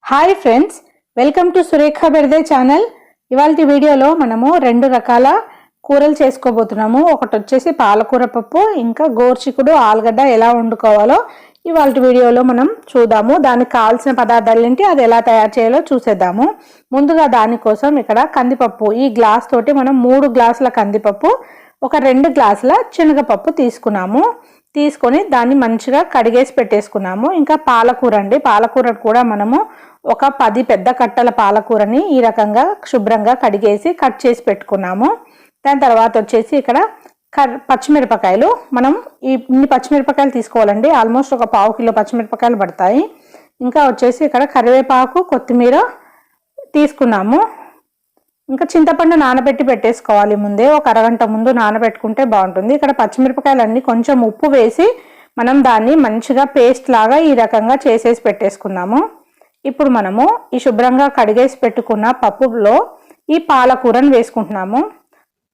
Hi friends, welcome to Surekha Berde channel. ఇవాల్టి వీడియోలో మనము రెండు రకాల కూరలు చేసుకోబోతున్నాము. ఒకటి వచ్చేసి పాలకూర పప్పు, ఇంకా గోర్చికుడు ఆలుగడ్డ ఎలా వండుకోవాలో ఇవాల్టి వీడియోలో మనం చూద్దాము. దానికి కావాల్సిన పదార్థాలు ఏంటి, అది ఎలా తయారు చేయాలో చూసేద్దాము. ముందుగా దానికోసం ఇక్కడ కందిపప్పు, ఈ గ్లాస్ తోటి మనం 3 గ్లాసుల కందిపప్పు, ఒక 2 గ్లాసుల శనగపప్పు తీసుకొని దాన్ని మంచిగా కడిగేసి పెట్టేసుకున్నాము. ఇంకా పాలకూర అండి, పాలకూర కూడా మనము ఒక 10 పెద్ద కట్టల పాలకూరని ఈ రకంగా శుభ్రంగా కడిగేసి కట్ చేసి పెట్టుకున్నాము. దాని తర్వాత వచ్చేసి ఇక్కడ పచ్చిమిరపకాయలు, మనం ఇన్ని పచ్చిమిరపకాయలు తీసుకోవాలండి. ఆల్మోస్ట్ ఒక 1/2 కిలో పచ్చిమిరపకాయలు పడతాయి. ఇంకా వచ్చేసి ఇక్కడ కరివేపాకు, కొత్తిమీర తీసుకున్నాము. ఇంకా చింతపండు నానబెట్టి పెట్టేసుకోవాలి ముందే, ఒక అరగంట ముందు నానబెట్టుకుంటే బాగుంటుంది. ఇక్కడ పచ్చిమిరపకాయలన్నీ కొంచెం ఉప్పు వేసి మనం దాన్ని మంచిగా పేస్ట్ లాగా ఈ రకంగా చేసేసి పెట్టేసుకున్నాము. ఇప్పుడు మనము ఈ శుభ్రంగా కడిగేసి పెట్టుకున్న పప్పులో ఈ పాలకూరను వేసుకుంటున్నాము.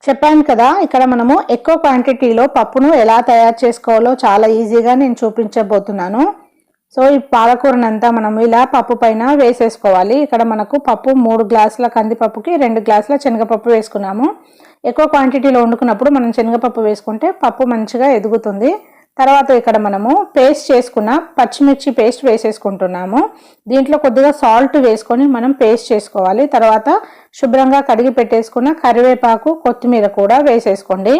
చెప్పాను కదా, ఇక్కడ మనము ఎక్కువ క్వాంటిటీలో పప్పును ఎలా తయారు చేసుకోవాలో చాలా ఈజీగా నేను చూపించబోతున్నాను. సో ఈ పాలకూరనంతా మనం ఇలా పప్పు పైన వేసేసుకోవాలి. ఇక్కడ మనకు పప్పు 3 గ్లాసుల కందిపప్పుకి 2 గ్లాసుల శనగపప్పు వేసుకున్నాము. ఎక్కువ క్వాంటిటీలో వండుకున్నప్పుడు మనం శనగపప్పు వేసుకుంటే పప్పు మంచిగా ఎదుగుతుంది. తర్వాత ఇక్కడ మనము పేస్ట్ చేసుకున్న పచ్చిమిర్చి పేస్ట్ వేసేసుకుంటున్నాము. దీంట్లో కొద్దిగా సాల్ట్ వేసుకొని మనం పేస్ట్ చేసుకోవాలి. తర్వాత శుభ్రంగా కడిగి పెట్టేసుకున్న కరివేపాకు, కొత్తిమీర కూడా వేసేసుకోండి.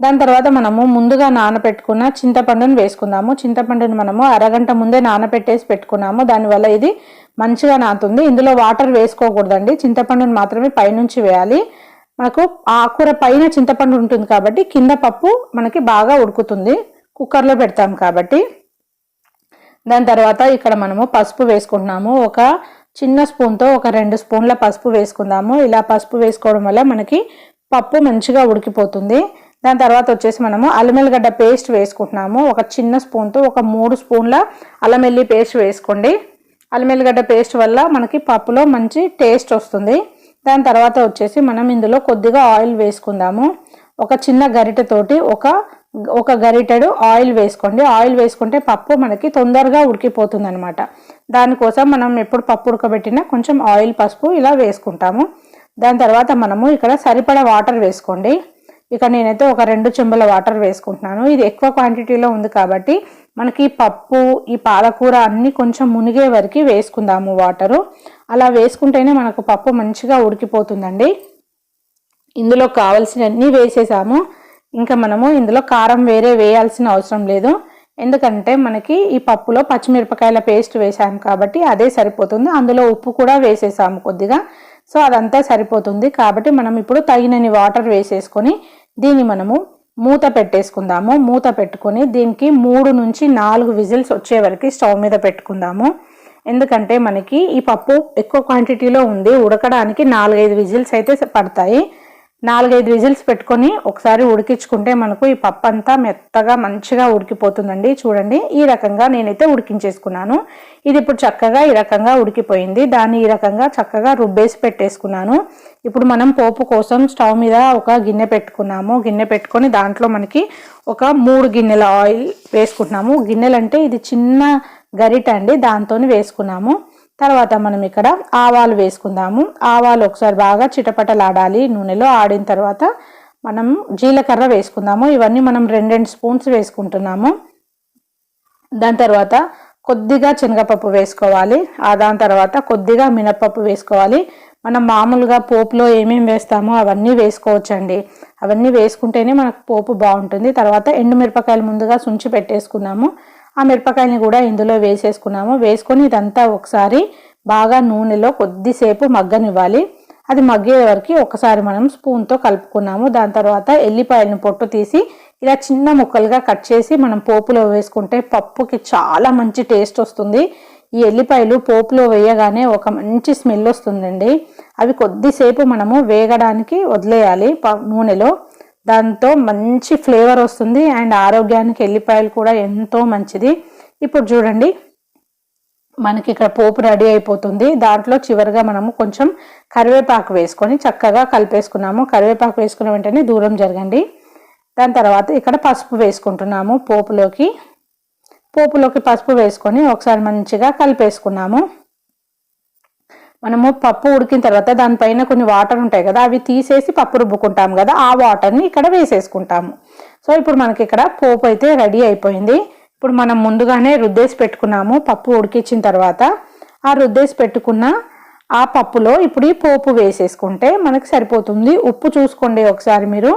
దాని తర్వాత మనము ముందుగా నానబెట్టుకున్న చింతపండును వేసుకుందాము. చింతపండును మనము అరగంట ముందే నానబెట్టేసి పెట్టుకున్నాము. దానివల్ల ఇది మంచిగా నానుతుంది. ఇందులో వాటర్ వేసుకోకూడదండి, చింతపండును మాత్రమే పైనుంచి వేయాలి. మనకు ఆకుకూర పైన చింతపండు ఉంటుంది కాబట్టి కింద పప్పు మనకి బాగా ఉడుకుతుంది, కుక్కర్లో పెడతాం కాబట్టి. దాని తర్వాత ఇక్కడ మనము పసుపు వేసుకుంటున్నాము. ఒక చిన్న స్పూన్తో ఒక 2 స్పూన్ల పసుపు వేసుకుందాము. ఇలా పసుపు వేసుకోవడం వల్ల మనకి పప్పు మంచిగా ఉడికిపోతుంది. దాని తర్వాత వచ్చేసి మనము అల్లం వెల్లిగడ్డ పేస్ట్ వేసుకుంటున్నాము. ఒక చిన్న స్పూన్తో ఒక 3 స్పూన్ల అల్లం వెల్లి పేస్ట్ వేసుకోండి. అల్లం వెల్లిగడ్డ పేస్ట్ వల్ల మనకి పప్పులో మంచి టేస్ట్ వస్తుంది. దాని తర్వాత వచ్చేసి మనం ఇందులో కొద్దిగా ఆయిల్ వేసుకుందాము. ఒక చిన్న గరిటెతోటి ఒక గరిటెడు ఆయిల్ వేసుకోండి. ఆయిల్ వేసుకుంటే పప్పు మనకి తొందరగా ఉడికిపోతుంది అనమాట. దానికోసం మనం ఎప్పుడు పప్పు ఉడకబెట్టినా కొంచెం ఆయిల్, పసుపు ఇలా వేసుకుంటాము. దాని తర్వాత మనము ఇక్కడ సరిపడా వాటర్ వేసుకోండి. ఇక నేనైతే ఒక 2 చెంబుల వాటర్ వేసుకుంటున్నాను. ఇది ఎక్కువ క్వాంటిటీలో ఉంది కాబట్టి మనకి పప్పు, ఈ పాలకూర అన్నీ కొంచెం మునిగే వరకు వేసుకుందాము వాటరు. అలా వేసుకుంటేనే మనకు పప్పు మంచిగా ఉడికిపోతుందండి. ఇందులో కావాల్సినవన్నీ వేసేసాము. ఇంకా మనము ఇందులో కారం వేరే వేయాల్సిన అవసరం లేదు, ఎందుకంటే మనకి ఈ పప్పులో పచ్చిమిరపకాయల పేస్ట్ వేసాము కాబట్టి అదే సరిపోతుంది. అందులో ఉప్పు కూడా వేసేసాము కొద్దిగా, సో అదంతా సరిపోతుంది. కాబట్టి మనం ఇప్పుడు తగినన్ని వాటర్ వేసేసుకొని దీన్ని మనము మూత పెట్టేసుకుందాము. మూత పెట్టుకొని దీనికి 3 నుంచి 4 విజిల్స్ వచ్చే వరకు స్టవ్ మీద పెట్టుకుందాము. ఎందుకంటే మనకి ఈ పప్పు ఎక్కువ క్వాంటిటీలో ఉంది, ఉడకడానికి 4-5 విజిల్స్ అయితే పడతాయి. 4-5 విజిల్స్ పెట్టుకొని ఒకసారి ఉడికించుకుంటే మనకు ఈ పప్పు అంతా మెత్తగా మంచిగా ఉడికిపోతుందండి. చూడండి, ఈ రకంగా నేనైతే ఉడికించేసుకున్నాను. ఇది ఇప్పుడు చక్కగా ఈ రకంగా ఉడికిపోయింది. దాన్ని ఈ రకంగా చక్కగా రుబ్బేసి పెట్టేసుకున్నాను. ఇప్పుడు మనం పోపు కోసం స్టవ్ మీద ఒక గిన్నె పెట్టుకున్నాము. గిన్నె పెట్టుకొని దాంట్లో మనకి ఒక 3 గిన్నెల ఆయిల్ వేసుకుంటున్నాము. గిన్నెలంటే ఇది చిన్న గరిట అండి, దాంతో వేసుకున్నాము. తర్వాత మనం ఇక్కడ ఆవాలు వేసుకుందాము. ఆవాలు ఒకసారి బాగా చిటపటలాడాలి నూనెలో. ఆడిన తర్వాత మనం జీలకర్ర వేసుకుందాము. ఇవన్నీ మనం 2 స్పూన్స్ వేసుకుంటున్నాము. దాని తర్వాత కొద్దిగా శనగపప్పు వేసుకోవాలి. దాని తర్వాత కొద్దిగా మినపప్పు వేసుకోవాలి. మనం మామూలుగా పోపులో ఏమేమి వేస్తామో అవన్నీ వేసుకోవచ్చండి. అవన్నీ వేసుకుంటేనే మనకు పోపు బాగుంటుంది. తర్వాత ఎండుమిరపకాయలు ముందుగా సుంచి పెట్టేసుకున్నాము. ఆ మిరపకాయని కూడా ఇందులో వేసేసుకున్నాము. వేసుకొని ఇదంతా ఒకసారి బాగా నూనెలో కొద్దిసేపు మగ్గనివ్వాలి. అది మగ్గే వరకు ఒకసారి మనం స్పూన్తో కలుపుకున్నాము. దాని తర్వాత ఎల్లిపాయలను పొట్టు తీసి ఇలా చిన్న ముక్కలుగా కట్ చేసి మనం పోపులో వేసుకుంటే పప్పుకి చాలా మంచి టేస్ట్ వస్తుంది. ఈ ఎల్లిపాయలు పోపులో వేయగానే ఒక మంచి స్మెల్ వస్తుందండి. అవి కొద్దిసేపు మనము వేగడానికి వదిలేయాలి నూనెలో. దాంతో మంచి ఫ్లేవర్ వస్తుంది అండ్ ఆరోగ్యానికి ఎల్లిపాయలు కూడా ఎంతో మంచిది. ఇప్పుడు చూడండి, మనకి ఇక్కడ పోపు రెడీ అయిపోతుంది. దాంట్లో చివరిగా మనము కొంచెం కరివేపాకు వేసుకొని చక్కగా కలిపేసుకున్నాము. కరివేపాకు వేసుకున్న వెంటనే దూరం జరగండి. దాని తర్వాత ఇక్కడ పసుపు వేసుకుంటున్నాము పోపులోకి. పోపులోకి పసుపు వేసుకొని ఒకసారి మంచిగా కలిపేసుకున్నాము. మనము పప్పు ఉడికిన తర్వాత దానిపైన కొన్ని వాటర్ ఉంటాయి కదా, అవి తీసేసి పప్పు రుబ్బుకుంటాం కదా, ఆ వాటర్ని ఇక్కడ వేసేసుకుంటాము. సో ఇప్పుడు మనకి ఇక్కడ పోపు అయితే రెడీ అయిపోయింది. ఇప్పుడు మనం ముందుగానే రుద్దేసి పెట్టుకున్నాము పప్పు ఉడికించిన తర్వాత. ఆ రుద్దేసి పెట్టుకున్న ఆ పప్పులో ఇప్పుడు ఈ పోపు వేసేసుకుంటే మనకి సరిపోతుంది. ఉప్పు చూసుకోండి ఒకసారి, మీరు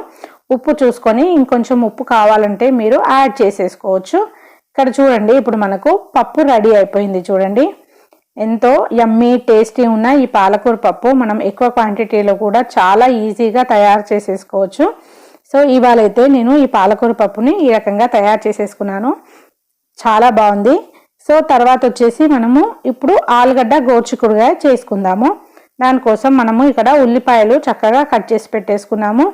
ఉప్పు చూసుకొని ఇంకొంచెం ఉప్పు కావాలంటే మీరు యాడ్ చేసేసుకోవచ్చు. ఇక్కడ చూడండి ఇప్పుడు మనకు పప్పు రెడీ అయిపోయింది. చూడండి ఎంతో యమ్మీ టేస్టీ ఉన్న ఈ పాలకూర పప్పు మనం ఎక్కువ క్వాంటిటీలో కూడా చాలా ఈజీగా తయారు చేసేసుకోవచ్చు. సో ఇవాళ అయితే నేను ఈ పాలకూర పప్పుని ఈ రకంగా తయారు చేసేసుకున్నాను. చాలా బాగుంది. సో తర్వాత వచ్చేసి మనము ఇప్పుడు ఆలుగడ్డ గోరుచిక్కుడుకాయ చేసుకుందాము. దానికోసం మనము ఇక్కడ ఉల్లిపాయలు చక్కగా కట్ చేసి పెట్టేసుకున్నాము.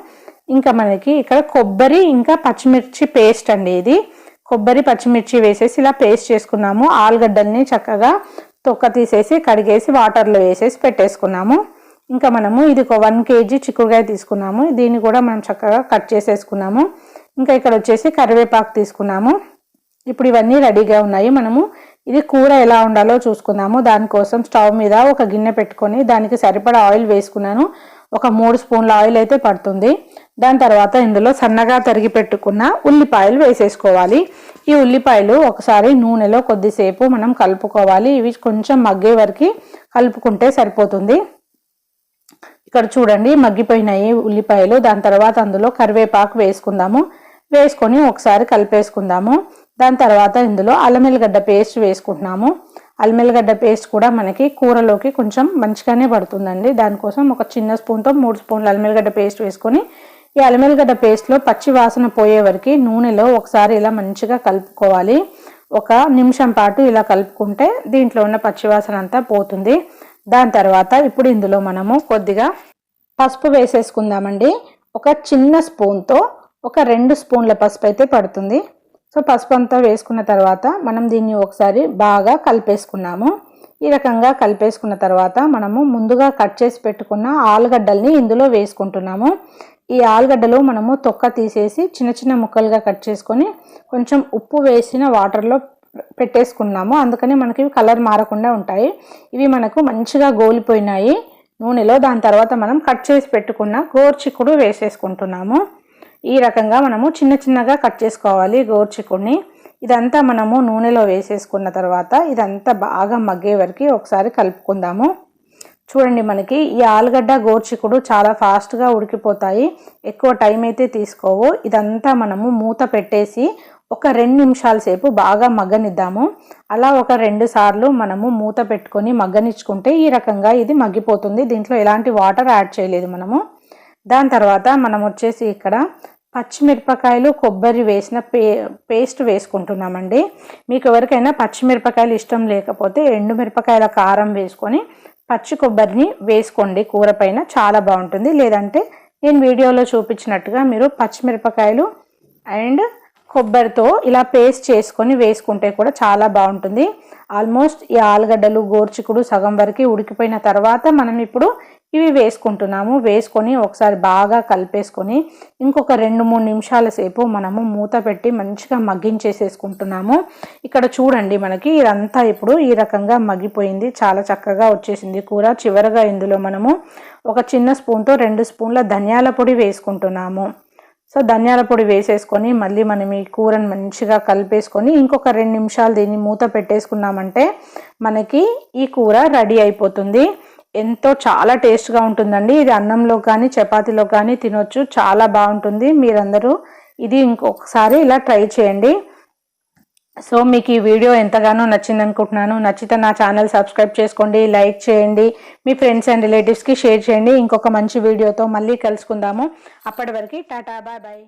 ఇంకా మనకి ఇక్కడ కొబ్బరి ఇంకా పచ్చిమిర్చి పేస్ట్ అండి, ఇది కొబ్బరి పచ్చిమిర్చి వేసేసి ఇలా పేస్ట్ చేసుకున్నాము. ఆలుగడ్డల్ని చక్కగా తొక్క తీసేసి కడిగేసి వాటర్లో వేసేసి పెట్టేసుకున్నాము. ఇంకా మనము ఇది ఒక 1 kg చిక్కుడుకాయ తీసుకున్నాము. దీన్ని కూడా మనం చక్కగా కట్ చేసేసుకున్నాము. ఇంకా ఇక్కడ వచ్చేసి కరివేపాకు తీసుకున్నాము. ఇప్పుడు ఇవన్నీ రెడీగా ఉన్నాయి. మనము ఇది కూర ఎలా ఉండాలో చూసుకుందాము. దానికోసం స్టవ్ మీద ఒక గిన్నె పెట్టుకొని దానికి సరిపడా ఆయిల్ వేసుకున్నాను. ఒక 3 స్పూన్ల ఆయిల్ అయితే పడుతుంది. దాని తర్వాత ఇందులో సన్నగా తరిగి పెట్టుకున్న ఉల్లిపాయలు వేసేసుకోవాలి. ఈ ఉల్లిపాయలు ఒకసారి నూనెలో కొద్దిసేపు మనం కలుపుకోవాలి. ఇవి కొంచెం మగ్గే వరకు కలుపుకుంటే సరిపోతుంది. ఇక్కడ చూడండి మగ్గిపోయినాయి ఉల్లిపాయలు. దాని తర్వాత అందులో కరివేపాకు వేసుకుందాము. వేసుకొని ఒకసారి కలిపేసుకుందాము. దాని తర్వాత ఇందులో అల్లం ఎల్లిగడ్డ పేస్ట్ వేసుకుంటున్నాము. అల్లం ఎల్లిగడ్డ పేస్ట్ కూడా మనకి కూరలోకి కొంచెం మంచిగానే పడుతుందండి. దానికోసం ఒక చిన్న స్పూన్తో 3 స్పూన్ల అల్లం ఎల్లిగడ్డ పేస్ట్ వేసుకొని ఈ అల్లం ఎల్లిగడ్డ పేస్ట్లో పచ్చి వాసన పోయే వరకు నూనెలో ఒకసారి ఇలా మంచిగా కలుపుకోవాలి. 1 నిమిషం పాటు ఇలా కలుపుకుంటే దీంట్లో ఉన్న పచ్చి వాసన అంతా పోతుంది. దాని తర్వాత ఇప్పుడు ఇందులో మనము కొద్దిగా పసుపు వేసేసుకుందామండి. ఒక చిన్న స్పూన్తో ఒక 2 స్పూన్ల పసుపు అయితే పడుతుంది. సో పసుపు అంతా వేసుకున్న తర్వాత మనం దీన్ని ఒకసారి బాగా కలిపేసుకున్నాము. ఈ రకంగా కలిపేసుకున్న తర్వాత మనము ముందుగా కట్ చేసి పెట్టుకున్న ఆలుగడ్డల్ని ఇందులో వేసుకుంటున్నాము. ఈ ఆలుగడ్డలు మనము తొక్క తీసేసి చిన్న చిన్న ముక్కలుగా కట్ చేసుకొని కొంచెం ఉప్పు వేసిన వాటర్లో పెట్టేసుకున్నాము. అందుకని మనకి కలర్ మారకుండా ఉంటాయి. ఇవి మనకు మంచిగా గోలిపోయినాయి నూనెలో. దాని తర్వాత మనం కట్ చేసి పెట్టుకున్న గోరుచిక్కుడు వేసేసుకుంటున్నాము. ఈ రకంగా మనము చిన్న చిన్నగా కట్ చేసుకోవాలి గోరుచిక్కుడిని. ఇదంతా మనము నూనెలో వేసేసుకున్న తర్వాత ఇదంతా బాగా మగ్గే వరకు ఒకసారి కలుపుకుందాము. చూడండి మనకి ఈ ఆలుగడ్డ గోరుచిక్కుడు చాలా ఫాస్ట్గా ఉడికిపోతాయి, ఎక్కువ టైం అయితే తీసుకోవు. ఇదంతా మనము మూత పెట్టేసి ఒక 2 నిమిషాల సేపు బాగా మగ్గనిద్దాము. అలా ఒక 2 సార్లు మనము మూత పెట్టుకొని మగ్గనిచ్చుకుంటే ఈ రకంగా ఇది మగ్గిపోతుంది. దీంట్లో ఎలాంటి వాటర్ యాడ్ చేయలేదు మనము. దాని తర్వాత మనం వచ్చేసి ఇక్కడ పచ్చిమిరపకాయలు కొబ్బరి వేసిన పేస్ట్ వేసుకుంటున్నామండి. మీకు ఎవరికైనా పచ్చిమిరపకాయలు ఇష్టం లేకపోతే ఎండుమిరపకాయల కారం వేసుకొని పచ్చి కొబ్బరిని వేసుకోండి, కూర పైన చాలా బాగుంటుంది. లేదంటే నేను వీడియోలో చూపించినట్టుగా మీరు పచ్చిమిరపకాయలు అండ్ కొబ్బరితో ఇలా పేస్ట్ చేసుకొని వేసుకుంటే కూడా చాలా బాగుంటుంది. ఆల్మోస్ట్ ఈ ఆలుగడ్డలు గోరుచిక్కుడు సగం వరకు ఉడికిపోయిన తర్వాత మనం ఇప్పుడు ఇవి వేసుకుంటున్నాము. వేసుకొని ఒకసారి బాగా కలిపేసుకొని ఇంకొక 2-3 నిమిషాల సేపు మనము మూత పెట్టి మంచిగా మగ్గించేసేసుకుంటున్నాము. ఇక్కడ చూడండి మనకి ఇదంతా ఇప్పుడు ఈ రకంగా మగ్గిపోయింది, చాలా చక్కగా వచ్చేసింది కూర. చివరగా ఇందులో మనము ఒక చిన్న స్పూన్తో 2 స్పూన్ల ధనియాల పొడి వేసుకుంటున్నాము. సో ధనియాల పొడి వేసేసుకొని మళ్ళీ మనం ఈ కూరని మంచిగా కలిపేసుకొని ఇంకొక 2 నిమిషాలు దీన్ని మూత పెట్టేసుకున్నామంటే మనకి ఈ కూర రెడీ అయిపోతుంది. ఎంతో చాలా టేస్ట్గా ఉంటుందండి. ఇది అన్నంలో కానీ చపాతీలో కానీ తినొచ్చు, చాలా బాగుంటుంది. మీరందరూ ఇది ఇంకొకసారి ఇలా ట్రై చేయండి. సో మీకు ఈ వీడియో ఎంతగానో నచ్చింది అనుకుంటున్నాను. నచ్చితే నా ఛానల్ సబ్స్క్రైబ్ చేసుకోండి, లైక్ చేయండి, మీ ఫ్రెండ్స్ అండ్ రిలేటివ్స్కి షేర్ చేయండి. ఇంకొక మంచి వీడియోతో మళ్ళీ కలుసుకుందాము. అప్పటి వరకు టాటా, బాయ్ బాయ్.